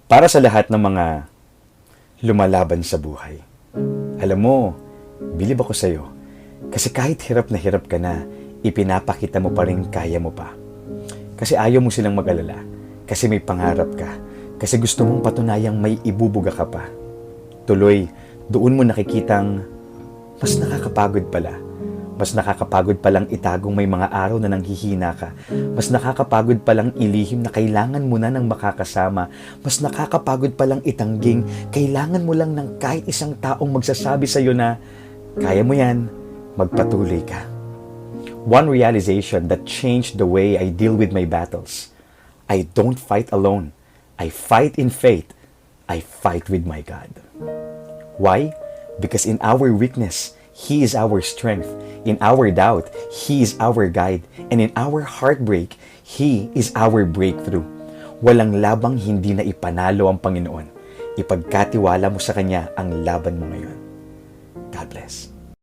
Para sa lahat ng mga lumalaban sa buhay. Alam mo, bilib ako sa'yo. Kasi kahit hirap na hirap ka na, ipinapakita mo pa rin kaya mo pa. Kasi ayaw mo silang mag-alala. Kasi may pangarap ka. Kasi gusto mong patunayang may ibubuga ka pa. Tuloy, doon mo nakikitang mas nakakapagod pala. Mas nakakapagod palang itagong may mga araw na nanghihina ka. Mas nakakapagod palang ilihim na kailangan mo na ng makakasama. Mas nakakapagod palang itangging kailangan mo lang ng kahit isang taong magsasabi sa iyo na kaya mo yan, magpatuloy ka. One realization that changed the way I deal with my battles. I don't fight alone. I fight in faith. I fight with my God. Why? Because in our weakness, He is our strength. In our doubt, He is our guide. And in our heartbreak, He is our breakthrough. Walang labang hindi na ipanalo ang Panginoon. Ipagkatiwala mo sa Kanya ang laban mo ngayon. God bless.